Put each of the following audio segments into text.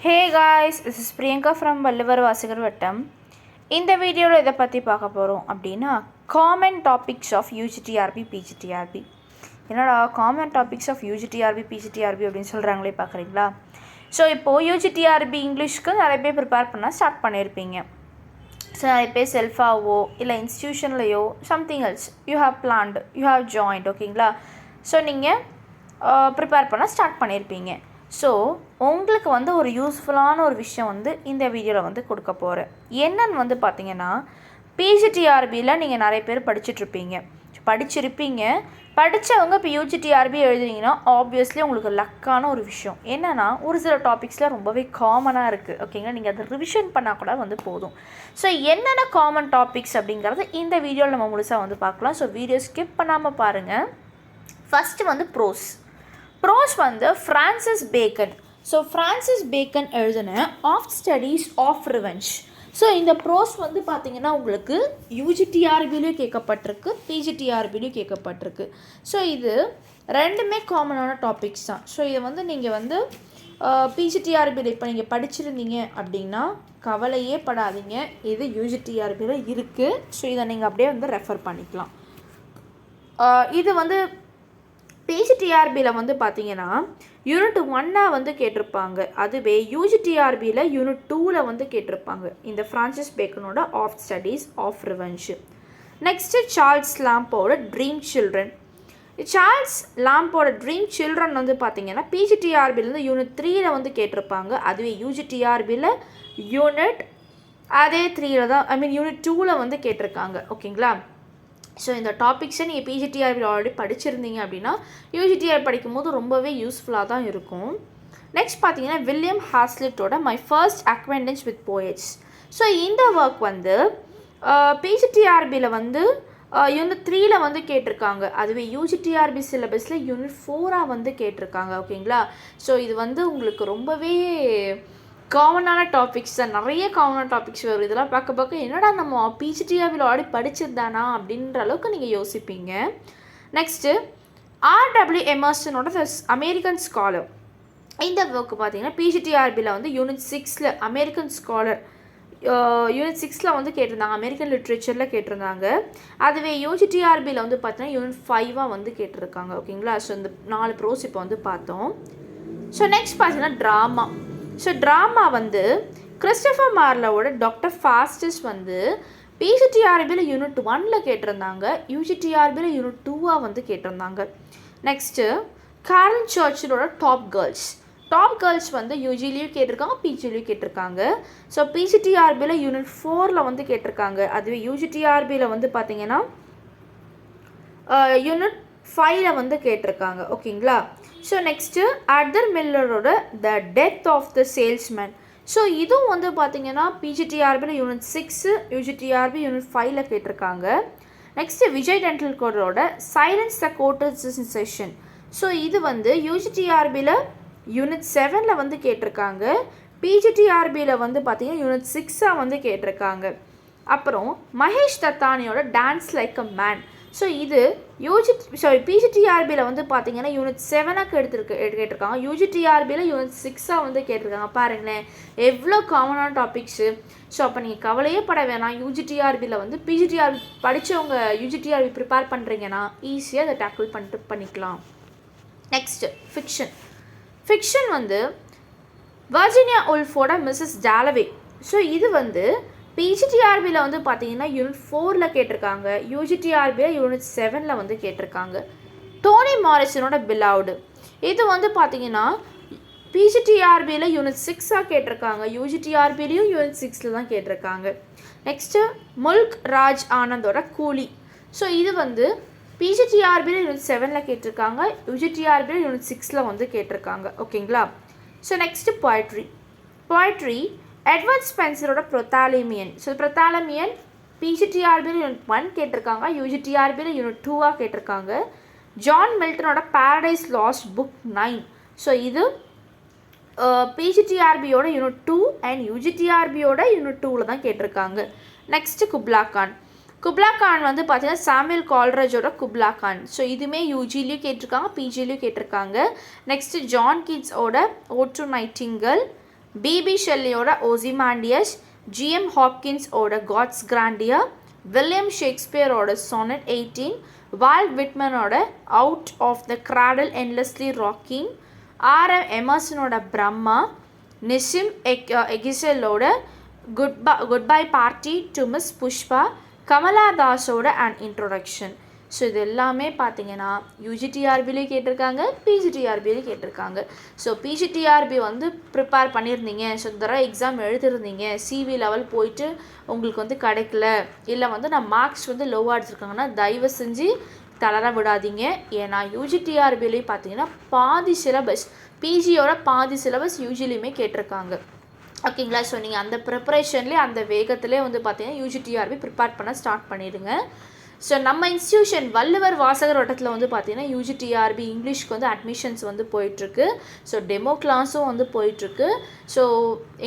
Hey guys, this is Priyanka from Valluvar வாசகர் வட்டம். இந்த வீடியோவில் இதை பற்றி பார்க்க போகிறோம் அப்படின்னா common topics of UGTRB PGTRB. என்னடா common topics of UGTRB PGTRB அப்படின்னு சொல்கிறாங்களே பார்க்குறீங்களா? ஸோ இப்போது யூஜிடிஆர்பி இங்கிலீஷ்க்கு நிறைய பேர் ப்ரிப்பேர் பண்ண ஸ்டார்ட் பண்ணியிருப்பீங்க. ஸோ நிறைய பேர் செல்ஃபாவோ இல்லை இன்ஸ்டியூஷன்லையோ something else you have planned, you have joined, ஓகேங்களா? ஸோ நீங்கள் ப்ரிப்பேர் பண்ண ஸ்டார்ட் பண்ணியிருப்பீங்க. ஸோ உங்களுக்கு ஒரு யூஸ்ஃபுல்லான ஒரு விஷயம் இந்த வீடியோவில் கொடுக்க போகிறேன். என்னன்னு பார்த்தீங்கன்னா, பிஜிடிஆர்பியில் நீங்கள் நிறைய பேர் படிச்சிருப்பீங்க. படித்தவங்க இப்போ யூஜிடிஆர்பி எழுதுனீங்கன்னா ஆப்வியஸ்லி உங்களுக்கு லக்கான ஒரு விஷயம் என்னென்னா, ஒரு சில டாபிக்ஸில் ரொம்பவே காமனாக இருக்குது, ஓகேங்களா? நீங்கள் அதை ரிவிஷன் பண்ணால் கூட போதும். ஸோ என்னென்ன காமன் டாபிக்ஸ் அப்படிங்கிறது இந்த வீடியோவில் நம்ம முழுசாக பார்க்கலாம். ஸோ வீடியோ ஸ்கிப் பண்ணாமல் பாருங்கள். First prose Francis Bacon. So Francis Bacon எழுதின of studies of revenge. So இந்த ப்ரோஸ் பார்த்திங்கன்னா உங்களுக்கு யூஜிடிஆர்பிலையும் கேட்கப்பட்டிருக்கு, பிஜிடிஆர்பிலையும் கேட்கப்பட்டிருக்கு. ஸோ இது ரெண்டுமே காமனான டாபிக்ஸ் தான். ஸோ இதை நீங்கள் பிஜிடிஆர்பியில் இப்போ நீங்கள் படிச்சிருந்தீங்க அப்படின்னா கவலையே படாதீங்க, இது யூஜிடிஆர்பியில் இருக்குது. ஸோ இதை நீங்கள் அப்படியே ரெஃபர் பண்ணிக்கலாம். இது பிஜிடிஆர்பியில் பார்த்தீங்கன்னா யூனிட் 1 கேட்டிருப்பாங்க. அதுவே யூஜிடிஆர்பியில் யூனிட் 2 கேட்டிருப்பாங்க இந்த ஃப்ரான்சிஸ் பேக்கனோட of studies of revenge. Next Charles லாம்போட ட்ரீம் சில்ட்ரன். சார்ல்ஸ் லாம்போட ட்ரீம் சில்ட்ரன் பார்த்தீங்கன்னா பிஜிடிஆர்பிலேருந்து யூனிட் 3 கேட்டிருப்பாங்க. அதுவே யூஜிடிஆர்பியில் யூனிட் அதே 3 தான், யூனிட் 2 கேட்டிருக்காங்க, ஓகேங்களா? ஸோ இந்த டாபிக்ஸை நீங்கள் பிஜிடிஆர்பியில் ஆல்ரெடி படிச்சிருந்தீங்க அப்படின்னா யூஜிடிஆர் படிக்கும்போது ரொம்பவே யூஸ்ஃபுல்லாக தான் இருக்கும். நெக்ஸ்ட் பார்த்தீங்கன்னா வில்லியம் ஹாஸ்லிட்டோட my first acquaintance with poets. So இந்த ஒர்க் பிஜிடிஆர்பியில் யூனிட் 3 கேட்டிருக்காங்க. அதுவே யூஜிடிஆர்பி சிலபஸில் யூனிட் 4 கேட்டிருக்காங்க, ஓகேங்களா? ஸோ இது உங்களுக்கு ரொம்பவே காமனான டாபிக்ஸ் தான். நிறைய காமனான டாபிக்ஸ் வரும். இதெல்லாம் பார்க்க என்னடா நம்ம பிஜிடிஆர்பியில் ஆல்ரெடி படிச்சிருந்தானா அப்படின்ற அளவுக்கு நீங்கள் யோசிப்பீங்க. Next R.W. எமர்சனோட அமெரிக்கன் ஸ்காலர். இந்த ஒர்க்கு பார்த்தீங்கன்னா பிஜிடிஆர்பியில் யூனிட் 6 அமெரிக்கன் ஸ்காலர் யூனிட் 6 கேட்டிருந்தாங்க, அமெரிக்கன் லிட்ரேச்சரில் கேட்டிருந்தாங்க. அதுவே யூஜிடிஆர்பியில் பார்த்தீங்கன்னா யூனிட் 5 கேட்டிருக்காங்க, ஓகேங்களா? ஸோ இந்த 4 ப்ரோஸ் இப்போ பார்த்தோம். ஸோ நெக்ஸ்ட் பார்த்தீங்கன்னா ட்ராமா. ஸோ ட்ராமா கிறிஸ்டோஃபர் மார்லோட டாக்டர் ஃபாஸ்டஸ் பிஜிடிஆர்பியில் யூனிட் 1 கேட்டிருந்தாங்க, யூஜிடிஆர்பியில் யூனிட் 2 கேட்டிருந்தாங்க. நெக்ஸ்ட்டு காரல் சர்ச்சிலோட டாப் கேர்ள்ஸ் யூஜிலையும் கேட்டிருக்காங்க, பிஜிலையும் கேட்டிருக்காங்க. ஸோ பிஜிடிஆர்பியில் யூனிட் 4 கேட்டிருக்காங்க. அதுவே யூஜிடிஆர்பியில் பார்த்தீங்கன்னா யூனிட் 5 கேட்டிருக்காங்க, ஓகேங்களா? ஸோ நெக்ஸ்ட்டு ஆர்தர் மில்லரோட the death of the salesman. So இதுவும் பார்த்தீங்கன்னா பிஜிடிஆர்பியில் யூனிட் 6 யூஜிடிஆர்பி யூனிட் 5 கேட்டிருக்காங்க. நெக்ஸ்ட்டு விஜய் டெண்டுல்கரோட silence the courts session. So இது யூஜிடிஆர்பியில் யூனிட் 7 கேட்டிருக்காங்க, பிஜிடிஆர்பியில் பார்த்தீங்கன்னா யூனிட் 6 கேட்டிருக்காங்க. அப்புறம் மகேஷ் தத்தானியோட dance like a man. So இது பிஜிடிஆர்பியில் பார்த்தீங்கன்னா யூனிட் 7 கேட்டிருக்காங்க, யூஜிடிஆர்பியில் யூனிட் 6 கேட்டிருக்காங்க. பாருங்களேன் எவ்வளோ காமனான டாபிக்ஸு. ஸோ அப்போ நீங்கள் கவலையே பட வேணாம். யூஜிடிஆர்பியில் பிஜிடிஆர்பி படித்தவங்க யூஜிடிஆர்பி ப்ரிப்பேர் பண்ணுறீங்கன்னா ஈஸியாக அதை டேக்கிள் பண்ணிக்கலாம். நெக்ஸ்ட்டு ஃபிக்ஷன் வர்ஜீனியா உல்ஃபோட மிஸ்ஸஸ் டாலவே. ஸோ இது பிஜிடிஆர்பியில் பார்த்தீங்கன்னா யூனிட் 4 கேட்டிருக்காங்க, யூஜிடிஆர்பியில் யூனிட் 7 கேட்டிருக்காங்க. டோனி மாரிசனோட பிலவுடு. இது பார்த்தீங்கன்னா பிஜிடிஆர்பியில் யூனிட் 6 கேட்டிருக்காங்க, யூஜிடிஆர்பிலையும் யூனிட் 6 தான் கேட்டிருக்காங்க. நெக்ஸ்ட்டு முல்க் ராஜ் ஆனந்தோட கூலி. ஸோ இது பிஜிடிஆர்பியில் யூனிட் 7 கேட்டிருக்காங்க, யூஜிடிஆர்பியில் யூனிட் 6 கேட்டிருக்காங்க, ஓகேங்களா? ஸோ நெக்ஸ்ட்டு போய்ட்ரி எட்வர்ட் ஸ்பென்சரோட ப்ரொத்தாலமியன். ஸோ ப்ரொத்தாலமியன் பிஜிடிஆர்பியில் யூனிட் 1 கேட்டிருக்காங்க, யூஜிடிஆர்பியில் யூனிட் 2 கேட்டிருக்காங்க. ஜான் மில்டனோட பாரடைஸ் லாஸ்ட் புக் 9. ஸோ இது பிஜிடிஆர்பியோட யூனிட் 2 அண்ட் யூஜிடிஆர்பியோட யூனிட் 2 தான் கேட்டிருக்காங்க. நெக்ஸ்ட்டு குப்லா கான் பார்த்தீங்கன்னா சாமுவேல் கால்ரேஜோட குப்லா கான். ஸோ இதுவுமே யூஜிலையும் கேட்டிருக்காங்க, பிஜிலையும் கேட்டிருக்காங்க. நெக்ஸ்ட்டு ஜான் கீட்ஸோட ஓ டு நைட்டிங்கல். பிபி ஷெல்லியோட ஓசிமாண்டியஸ், ஜிஎம் ஹாப்கின்ஸோட காட்ஸ் கிராண்டியர், வில்லியம் ஷேக்ஸ்பியரோட sonnet 18, Walt விட்மனோட out of the cradle endlessly rocking, RM எமர்சனோட பிரம்மா, நிசிம் எகிசலோட goodbye party to miss Pushpa, Kamala தாஸோட அண்ட் இன்ட்ரொடக்ஷன். ஸோ இது எல்லாமே பார்த்தீங்கன்னா யூஜிடிஆர்பிலையும் கேட்டிருக்காங்க, பிஜிடிஆர்பிலையும் கேட்டிருக்காங்க. ஸோ பிஜிடிஆர்பி வந்து ப்ரிப்பேர் பண்ணியிருந்தீங்க, ஸோ இந்த தடவை எக்ஸாம் எழுதிருந்தீங்க, சிவி லெவல் போயிட்டு உங்களுக்கு வந்து கிடைக்கல, இல்லை வந்து நான் மார்க்ஸ் வந்து லோவாக எடுத்துருக்காங்கன்னா தயவு செஞ்சு தளர விடாதீங்க. ஏன்னா யூஜிடிஆர்பிலையும் பார்த்தீங்கன்னா பாதி சிலபஸ், பிஜியோட பாதி சிலபஸ் யூஜிலையுமே கேட்டிருக்காங்க. ஓகேங்களா? ஸோ நீங்கள் அந்த ப்ரிப்பரேஷன்லேயே அந்த வேகத்திலே வந்து பார்த்தீங்கன்னா யூஜிடிஆர்பி ப்ரிப்பேர் பண்ண ஸ்டார்ட் பண்ணிடுங்க. ஸோ நம்ம இன்ஸ்டியூஷன் வள்ளுவர் வாசகர் வட்டத்தில் வந்து பார்த்திங்கன்னா யூஜிடிஆர்பி இங்கிலீஷ்க்கு வந்து அட்மிஷன்ஸ் வந்து போயிட்டுருக்கு. ஸோ டெமோ கிளாஸும் வந்து போயிட்டுருக்கு. ஸோ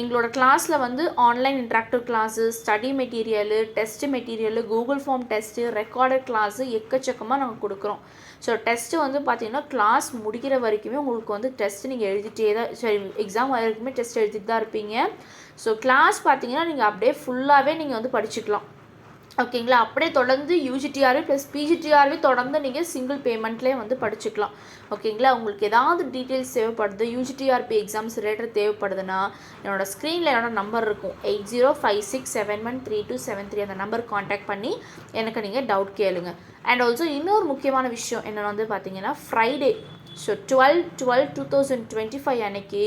எங்களோட கிளாஸில் வந்து online interactive class, study material, test material, Google form test, recorded class எக்கச்சக்கமாக நாங்கள் கொடுக்குறோம். ஸோ டெஸ்ட்டு வந்து பார்த்திங்கன்னா கிளாஸ் முடிக்கிற வரைக்குமே உங்களுக்கு வந்து டெஸ்ட்டு நீங்கள் எழுதிட்டே தான், சரி எக்ஸாம் வரைக்குமே டெஸ்ட் எழுதிட்டு தான் இருப்பீங்க. ஸோ கிளாஸ் பார்த்திங்கன்னா நீங்கள் அப்படியே ஃபுல்லாகவே நீங்கள் வந்து படிச்சுக்கலாம். ஓகேங்களா? அப்படியே தொடர்ந்து யூஜிடிஆர்பி ப்ளஸ் பிஜிடிஆர்பி தொடர்ந்து நீங்கள் சிங்கிள் பேமெண்ட்லேயே வந்து படிச்சுக்கலாம். ஓகேங்களா? உங்களுக்கு ஏதாவது டீட்டெயில்ஸ் தேவைப்படுது, யூஜிடிஆர்பி எக்ஸாம்ஸ் ரிலேட்டட் தேவைப்படுதுன்னா என்னோடய ஸ்க்ரீனில் என்னோடய நம்பர் இருக்கும் 8056713273, அந்த நம்பர் காண்டாக்ட் பண்ணி எனக்கு நீங்கள் டவுட் கேளுங்க. அண்ட் ஆல்சோ இன்னொரு முக்கியமான விஷயம் என்னென்னு வந்து பார்த்தீங்கன்னா ஃப்ரைடே, ஸோ 12/12/2025 அன்னைக்கு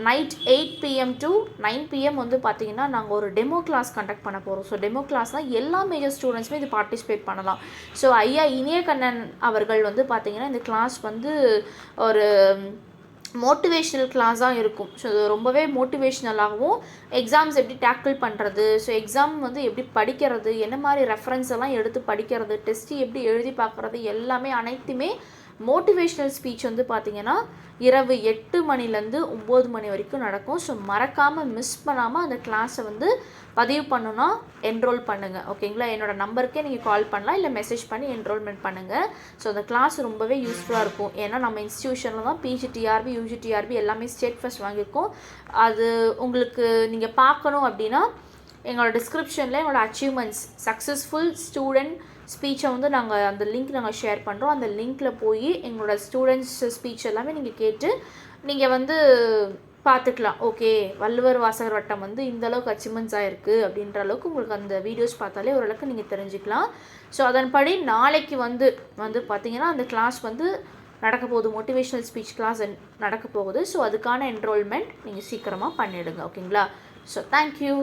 நைட் 8 PM to 9 PM வந்து பார்த்திங்கன்னா நாங்கள் ஒரு டெமோ கிளாஸ் கண்டக்ட் பண்ண போகிறோம். ஸோ டெமோ கிளாஸ்னால் எல்லா மேஜர் ஸ்டூடெண்ட்ஸுமே இது பார்ட்டிசிபேட் பண்ணலாம். ஸோ ஐயா இனியகண்ணன் அவர்கள் வந்து பார்த்திங்கன்னா இந்த கிளாஸ் வந்து ஒரு மோட்டிவேஷ்னல் கிளாஸாக இருக்கும். ஸோ ரொம்பவே மோட்டிவேஷ்னலாகவும் எக்ஸாம்ஸ் எப்படி டேக்கிள் பண்ணுறது, ஸோ எக்ஸாம் வந்து எப்படி படிக்கிறது, என்ன மாதிரி ரெஃபரன்ஸ் எல்லாம் எடுத்து படிக்கிறது, டெஸ்ட்டு எப்படி எழுதி பார்க்குறது, எல்லாமே அனைத்துமே மோட்டிவேஷ்னல் ஸ்பீச் வந்து பார்த்திங்கன்னா இரவு 8 மணிலேருந்து 9 மணி வரைக்கும் நடக்கும். ஸோ மறக்காமல் மிஸ் பண்ணாமல் அந்த கிளாஸை வந்து பதிவு பண்ணுன்னா என்ரோல் பண்ணுங்கள். ஓகேங்களா? என்னோடய நம்பருக்கே நீங்கள் கால் பண்ணலாம், இல்லை மெசேஜ் பண்ணி என்ரோல்மெண்ட் பண்ணுங்கள். ஸோ அந்த கிளாஸ் ரொம்பவே யூஸ்ஃபுல்லாக இருக்கும். ஏன்னா நம்ம இன்ஸ்டியூஷனில் தான் பிஜிடிஆர்பி யூஜிடிஆர்பி எல்லாமே ஸ்டேட் ஃபர்ஸ்ட் வாங்கியிருக்கோம். அது உங்களுக்கு நீங்கள் பார்க்கணும் அப்படின்னா எங்களோட டிஸ்கிரிப்ஷனில் எங்களோட அச்சீவ்மெண்ட்ஸ், சக்ஸஸ்ஃபுல் ஸ்டூடெண்ட் ஸ்பீச்சை வந்து நாங்கள் அந்த லிங்க் நாங்கள் ஷேர் பண்ணுறோம். அந்த லிங்க்கில் போய் எங்களோட ஸ்டூடெண்ட்ஸ் ஸ்பீச் எல்லாமே நீங்கள் கேட்டு நீங்கள் வந்து பார்த்துக்கலாம். ஓகே, வள்ளுவர் வாசகர் வட்டம் வந்து இந்தளவுக்கு அச்சீவ்மெண்ட்ஸ் ஆகிருக்கு அப்படின்ற அளவுக்கு உங்களுக்கு அந்த வீடியோஸ் பார்த்தாலே ஓரளவுக்கு நீங்கள் தெரிஞ்சுக்கலாம். ஸோ அதன்படி நாளைக்கு வந்து பார்த்திங்கன்னா அந்த கிளாஸ் வந்து நடக்க போகுது, மோட்டிவேஷ்னல் ஸ்பீச் கிளாஸ் நடக்க போகுது. ஸோ அதுக்கான என்ரோல்மெண்ட் நீங்கள் சீக்கிரமாக பண்ணிவிடுங்க. ஓகேங்களா? So thank you.